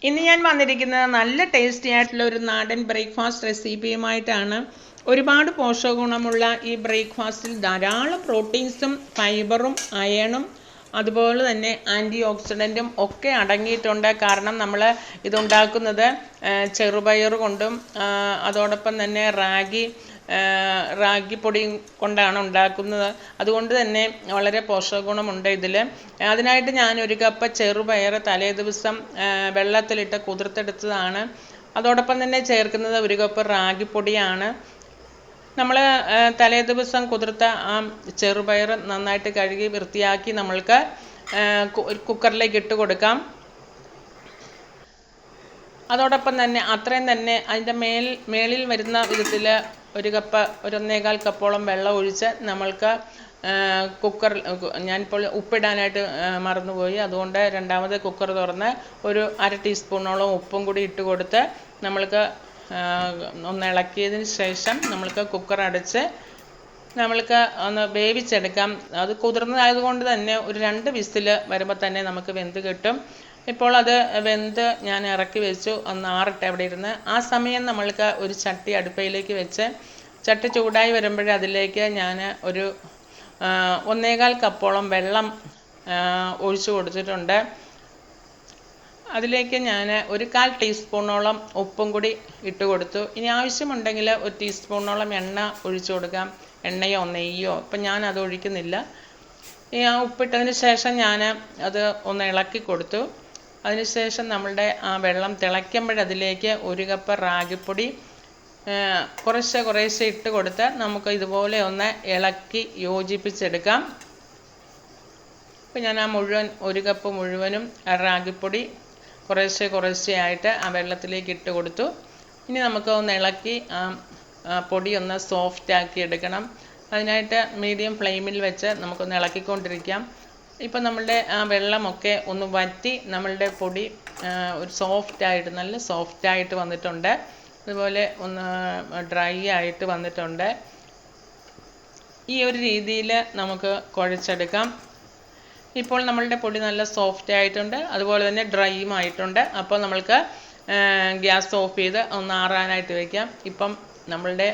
ഇന്ന് ഞാൻ വന്നിരിക്കുന്നത് നല്ല ടേസ്റ്റി ആയിട്ടുള്ള ഒരു നാടൻ ബ്രേക്ക്ഫാസ്റ്റ് റെസിപ്പിയുമായിട്ടാണ്. ഒരുപാട് പോഷകഗുണമുള്ള ഈ ബ്രേക്ക്ഫാസ്റ്റിൽ ധാരാളം പ്രോട്ടീൻസും ഫൈബറും അയണും അതുപോലെ തന്നെ ആൻറ്റി ഓക്സിഡൻറ്റും ഒക്കെ അടങ്ങിയിട്ടുണ്ട്. കാരണം നമ്മൾ ഇതുണ്ടാക്കുന്നത് ചെറുപയർ കൊണ്ടും അതോടൊപ്പം തന്നെ റാഗിപ്പൊടി കൊണ്ടാണ് ഉണ്ടാക്കുന്നത്. അതുകൊണ്ട് തന്നെ വളരെ പോഷകഗുണമുണ്ട് ഇതിൽ. അതിനായിട്ട് ഞാൻ 1 കപ്പ് ചെറുപയർ തലേ ദിവസം വെള്ളത്തിലിട്ട് കുതിർത്തെടുത്തതാണ്. അതോടൊപ്പം തന്നെ ചേർക്കുന്നത് 1 കപ്പ് റാഗിപ്പൊടിയാണ്. നമ്മൾ തലേ ദിവസം കുതിർത്ത ആ ചെറുപയർ നന്നായിട്ട് കഴുകി വൃത്തിയാക്കി നമ്മൾക്ക് കുക്കറിലേക്ക് ഇട്ട് കൊടുക്കാം. അതോടൊപ്പം തന്നെ അത്രയും തന്നെ അതിൻ്റെ മേളിൽ വരുന്ന വിധത്തിൽ 1 കപ്പ് 1.25 കപ്പോളം വെള്ളം ഒഴിച്ച് നമ്മൾക്ക് ഞാനിപ്പോൾ ഉപ്പിടാനായിട്ട് മറന്നുപോയി. അതുകൊണ്ട് രണ്ടാമത് കുക്കർ തുറന്ന് ഒരു 1/2 ടീസ്പൂണോളം ഉപ്പും കൂടി ഇട്ട് കൊടുത്ത് നമ്മൾക്ക് ഒന്ന് ഇളക്കിയതിന് ശേഷം നമ്മൾക്ക് കുക്കർ അടച്ച് നമ്മൾക്ക് ഒന്ന് വേവിച്ചെടുക്കാം. അത് കുതിർന്നതായതുകൊണ്ട് തന്നെ ഒരു 2 വിസിൽ വരുമ്പോൾ തന്നെ നമുക്ക് വെന്ത് കിട്ടും. ഇപ്പോൾ അത് വെന്ത് ഞാൻ ഇറക്കി വെച്ചു, ഒന്ന് ആറട്ടെ അവിടെ ഇരുന്ന്. ആ സമയം നമ്മൾക്ക് ഒരു ചട്ടി അടുപ്പയിലേക്ക് വെച്ച് ചട്ടി ചൂടായി വരുമ്പോഴേ അതിലേക്ക് ഞാൻ ഒരു 1.25 കപ്പോളം വെള്ളം ഒഴിച്ചു കൊടുത്തിട്ടുണ്ട്. അതിലേക്ക് ഞാൻ ഒരു 1/4 ടീസ്പൂണോളം ഉപ്പും കൂടി ഇട്ട് കൊടുത്തു. ഇനി ആവശ്യമുണ്ടെങ്കിൽ 1 ടീസ്പൂണോളം എണ്ണ ഒഴിച്ചു കൊടുക്കാം, എണ്ണയോ നെയ്യോ. ഇപ്പം ഞാൻ അത് ഒഴിക്കുന്നില്ല. ഈ ഉപ്പിട്ടതിന് ശേഷം ഞാൻ അത് ഒന്ന് ഇളക്കി കൊടുത്തു. അതിനുശേഷം നമ്മളുടെ ആ വെള്ളം തിളയ്ക്കുമ്പോഴതിലേക്ക് 1 കപ്പ് റാഗിപ്പൊടി കുറേശ്ശെ ഇട്ട് കൊടുത്ത് നമുക്ക് ഇതുപോലെ ഒന്ന് ഇളക്കി യോജിപ്പിച്ചെടുക്കാം. ഇപ്പം ഞാൻ ആ 1 കപ്പ് മുഴുവനും റാഗിപ്പൊടി കുറേശ്ശെ ആയിട്ട് ആ വെള്ളത്തിലേക്ക് ഇട്ട് കൊടുത്തു. ഇനി നമുക്ക് ഒന്ന് ഇളക്കി പൊടി ഒന്ന് സോഫ്റ്റാക്കി എടുക്കണം. അതിനായിട്ട് മീഡിയം ഫ്ലെയിമിൽ വെച്ച് നമുക്കൊന്ന് ഇളക്കിക്കൊണ്ടിരിക്കാം. ഇപ്പം നമ്മളുടെ ആ വെള്ളമൊക്കെ ഒന്ന് വറ്റി നമ്മളുടെ പൊടി ഒരു നല്ല സോഫ്റ്റായിട്ട് വന്നിട്ടുണ്ട്. അതുപോലെ ഒന്ന് ഡ്രൈ ആയിട്ട് വന്നിട്ടുണ്ട്. ഈ ഒരു രീതിയിൽ നമുക്ക് കുഴച്ചെടുക്കാം. ഇപ്പോൾ നമ്മളുടെ പൊടി നല്ല സോഫ്റ്റ് ആയിട്ടുണ്ട്, അതുപോലെ തന്നെ ഡ്രൈയും ആയിട്ടുണ്ട്. അപ്പോൾ നമ്മൾക്ക് ഗ്യാസ് ഓഫ് ചെയ്ത് ഒന്ന് ആറാനായിട്ട് വയ്ക്കാം. ഇപ്പം നമ്മളുടെ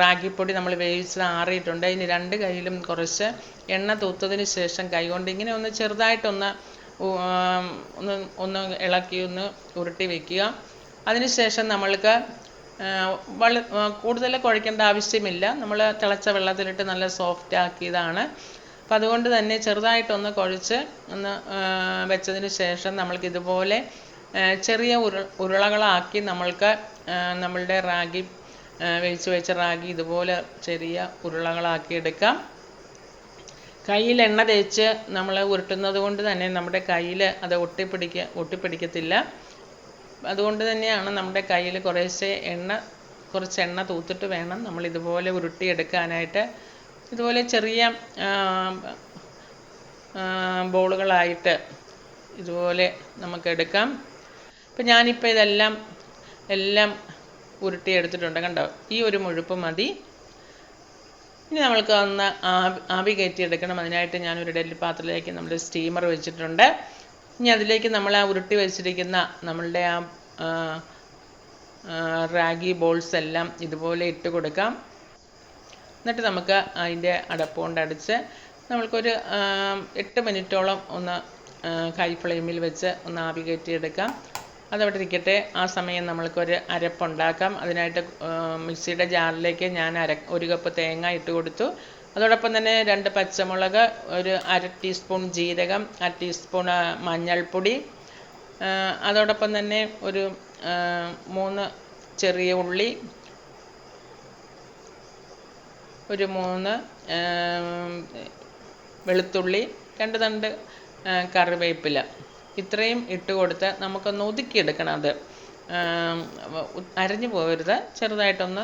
റാഗിപ്പൊടി നമ്മൾ വേവിച്ചത് ആറിയിട്ടുണ്ട്. ഇനി 2 കൈയിലും കുറച്ച് എണ്ണ തൂത്തതിന് ശേഷം കൈകൊണ്ട് ഇങ്ങനെ ഒന്ന് ചെറുതായിട്ടൊന്ന് ഒന്ന് ഇളക്കി ഒന്ന് ഉരുട്ടി വയ്ക്കുക. അതിനുശേഷം നമ്മൾക്ക് കൂടുതൽ കുഴയ്ക്കേണ്ട ആവശ്യമില്ല. നമ്മൾ തിളച്ച വെള്ളത്തിലിട്ട് നല്ല സോഫ്റ്റ് ആക്കിയതാണ്. അപ്പം അതുകൊണ്ട് തന്നെ ചെറുതായിട്ടൊന്ന് കുഴച്ച് ഒന്ന് വെച്ചതിന് ശേഷം നമ്മൾക്ക് ഇതുപോലെ ചെറിയ ഉരുളകളാക്കി നമ്മൾക്ക് നമ്മളുടെ വേവിച്ച് വെച്ച റാഗി ഇതുപോലെ ചെറിയ ഉരുളകളാക്കി എടുക്കാം. കയ്യിൽ എണ്ണ തേച്ച് നമ്മൾ ഉരുട്ടുന്നത് കൊണ്ട് തന്നെ നമ്മുടെ കയ്യിൽ അത് ഒട്ടിപ്പിടിക്കത്തില്ല. അതുകൊണ്ട് തന്നെയാണ് നമ്മുടെ കയ്യിൽ കുറച്ച് എണ്ണ തൂത്തിട്ട് വേണം നമ്മൾ ഇതുപോലെ ഉരുട്ടിയെടുക്കാനായിട്ട്. ഇതുപോലെ ചെറിയ ബോളുകളായിട്ട് ഇതുപോലെ നമുക്കെടുക്കാം. ഇപ്പം ഞാനിപ്പോൾ എല്ലാം ഉരുട്ടിയെടുത്തിട്ടുണ്ട്, കണ്ടോ? ഈ ഒരു മുഴുപ്പ് മതി. ഇനി നമ്മൾക്ക് ഒന്ന് ആവി കയറ്റിയെടുക്കണം. അതിനായിട്ട് ഞാനൊരു ഇഡ്ഡലി പാത്രത്തിലേക്ക് നമ്മുടെ സ്റ്റീമർ വെച്ചിട്ടുണ്ട്. ഇനി അതിലേക്ക് നമ്മൾ ആ ഉരുട്ടി വെച്ചിരിക്കുന്ന നമ്മളുടെ റാഗി ബോൾസ് എല്ലാം ഇതുപോലെ ഇട്ട് കൊടുക്കാം. എന്നിട്ട് നമുക്ക് അതിൻ്റെ അടപ്പ് കൊണ്ട് അടിച്ച് നമ്മൾക്കൊരു 8 മിനിറ്റോളം ഒന്ന് ഹൈ ഫ്ലെയിമിൽ വെച്ച് ഒന്ന് ആവി കയറ്റിയെടുക്കാം. അതവിടെ ഇരിക്കട്ടെ. ആ സമയം നമ്മൾക്കൊരു അരപ്പുണ്ടാക്കാം. അതിനായിട്ട് മിക്സിയുടെ ജാറിലേക്ക് ഞാൻ 1 കപ്പ് തേങ്ങ ഇട്ട് കൊടുത്തു. അതോടൊപ്പം തന്നെ 2 പച്ചമുളക്, ഒരു 1/2 ടീസ്പൂൺ ജീരകം, 1 ടീസ്പൂൺ മഞ്ഞൾപ്പൊടി, അതോടൊപ്പം തന്നെ ഒരു 3 ചെറിയ ഉള്ളി, ഒരു 3 വെളുത്തുള്ളി, 2 തണ്ട് കറിവേപ്പില, ഇത്രയും ഇട്ട് കൊടുത്ത് നമുക്കൊന്ന് ഒതുക്കിയെടുക്കണം. അത് അരഞ്ഞു പോകരുത്, ചെറുതായിട്ടൊന്ന്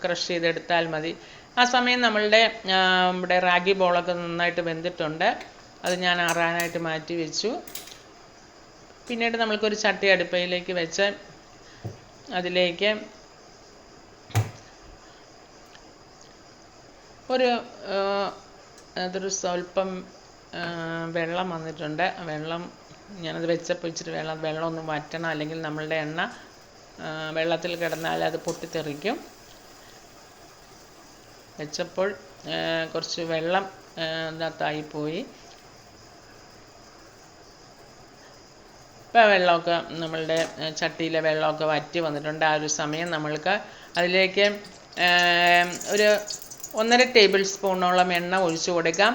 ക്രഷ് ചെയ്തെടുത്താൽ മതി. ആ സമയം നമ്മുടെ റാഗി ബോളൊക്കെ നന്നായിട്ട് വെന്തിട്ടുണ്ട്. അത് ഞാൻ ആറാനായിട്ട് മാറ്റി വെച്ചു. പിന്നീട് നമ്മൾക്കൊരു ചട്ടി അടുപ്പയിലേക്ക് വെച്ച് അതിലേക്ക് അതൊരു സ്വല്പം വെള്ളം വന്നിട്ടുണ്ട്. വെള്ളം ഞാനത് വെച്ചപ്പോൾ ഇച്ചിരി വെള്ളം ഒന്ന് വറ്റണം, അല്ലെങ്കിൽ നമ്മളുടെ എണ്ണ വെള്ളത്തിൽ കിടന്നാൽ അത് പൊട്ടിത്തെറിക്കും. വെച്ചപ്പോൾ കുറച്ച് വെള്ളം ഇതിനകത്തായിപ്പോയി. ഇപ്പോൾ വെള്ളമൊക്കെ നമ്മളുടെ ചട്ടിയിലെ വെള്ളമൊക്കെ വറ്റി വന്നിട്ടുണ്ട്. ആ ഒരു സമയം നമ്മൾക്ക് അതിലേക്ക് ഒരു 1.5 ടേബിൾ സ്പൂണോളം എണ്ണ ഒഴിച്ചു കൊടുക്കാം.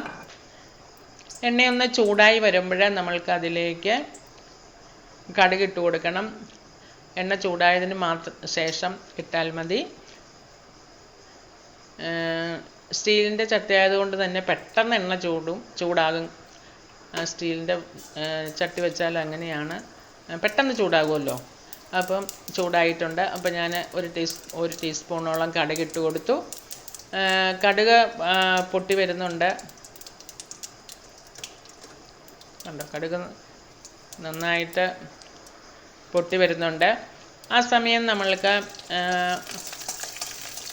എണ്ണയൊന്ന് ചൂടായി വരുമ്പോൾ നമ്മൾക്ക് അതിലേക്ക് കടുക് ഇട്ട് കൊടുക്കണം. എണ്ണ ചൂടായതിന് ശേഷം ഇട്ടാൽ മതി. സ്റ്റീലിൻ്റെ ചട്ടി ആയതുകൊണ്ട് തന്നെ പെട്ടെന്ന് എണ്ണ ചൂടാകും. സ്റ്റീലിൻ്റെ ചട്ടി വെച്ചാൽ അങ്ങനെയാണ്, പെട്ടെന്ന് ചൂടാകുമല്ലോ. അപ്പം ചൂടായിട്ടുണ്ട്. അപ്പം ഞാൻ ഒരു ടീസ്പൂണോളം കടുക് ഇട്ട് കൊടുത്തു. കടുക് പൊട്ടി വരുന്നുണ്ട്. കണ്ടോ, കടുക് നന്നായിട്ട് പൊട്ടി വരുന്നുണ്ട്. ആ സമയം നമ്മൾക്ക്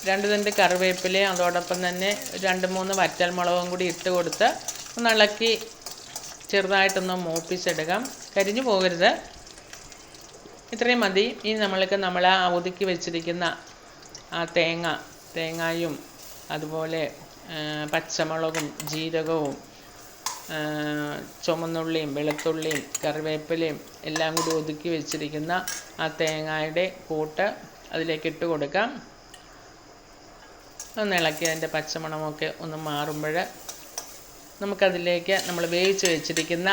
2 തണ്ട് കറിവേപ്പിലയും അതോടൊപ്പം തന്നെ 2-3 വറ്റൽമുളകും കൂടി ഇട്ട് കൊടുത്ത് ഒന്ന് ഇളക്കി ചെറുതായിട്ടൊന്ന് മൂപ്പിച്ചെടുക്കാം. കരിഞ്ഞു പോകരുത്. ഇത്രയും മതി. ഇനി നമ്മൾ ഒതുക്കി വെച്ചിരിക്കുന്ന ആ തേങ്ങായും അതുപോലെ പച്ചമുളകും ജീരകവും ചുമന്നുള്ളിയും വെളുത്തുള്ളിയും കറിവേപ്പിലയും എല്ലാം കൂടി ഒതുക്കി വെച്ചിരിക്കുന്ന ആ തേങ്ങയുടെ കൂട്ട് അതിലേക്ക് ഇട്ട് കൊടുക്കാം. ഒന്ന് ഇളക്കി അതിൻ്റെ പച്ചമണമൊക്കെ ഒന്ന് മാറുമ്പോൾ നമുക്കതിലേക്ക് നമ്മൾ വേവിച്ച് വെച്ചിരിക്കുന്ന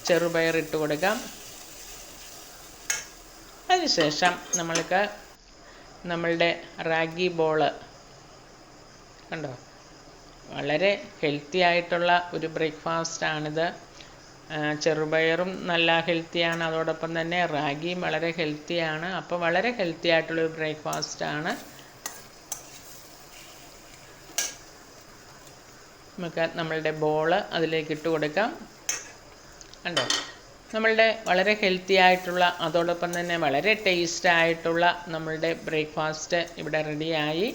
ചെറുപയർ ഇട്ട് കൊടുക്കാം. അതിനുശേഷം നമ്മൾക്ക് നമ്മളുടെ റാഗി ബോള് കണ്ടോ, വളരെ ഹെൽത്തി ആയിട്ടുള്ള ഒരു ബ്രേക്ക്ഫാസ്റ്റാണിത്. ചെറുപയറും നല്ല ഹെൽത്തിയാണ്, അതോടൊപ്പം തന്നെ റാഗിയും വളരെ ഹെൽത്തിയാണ്. അപ്പോൾ വളരെ ഹെൽത്തി ആയിട്ടുള്ളൊരു ബ്രേക്ക്ഫാസ്റ്റാണ്. നമുക്ക് നമ്മളുടെ ബോള് അതിലേക്ക് ഇട്ട് കൊടുക്കാം. കണ്ടോ, നമ്മളുടെ വളരെ ഹെൽത്തി ആയിട്ടുള്ള അതോടൊപ്പം തന്നെ വളരെ ടേസ്റ്റ് ആയിട്ടുള്ള നമ്മളുടെ ബ്രേക്ക്ഫാസ്റ്റ് ഇവിടെ റെഡിയായി.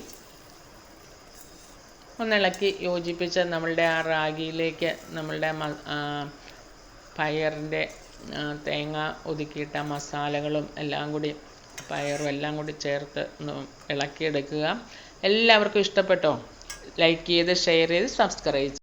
ഒന്നിളക്കി യോജിപ്പിച്ച് നമ്മളുടെ ആ റാഗിയിലേക്ക് നമ്മളുടെ പയറിൻ്റെ തേങ്ങ ഒതുക്കിയിട്ട മസാലകളും എല്ലാം കൂടി പയറും എല്ലാം കൂടി ചേർത്ത് ഒന്ന് ഇളക്കിയെടുക്കുക. എല്ലാവർക്കും ഇഷ്ടപ്പെട്ടോ? ലൈക്ക് ചെയ്ത് ഷെയർ ചെയ്ത് സബ്സ്ക്രൈബ്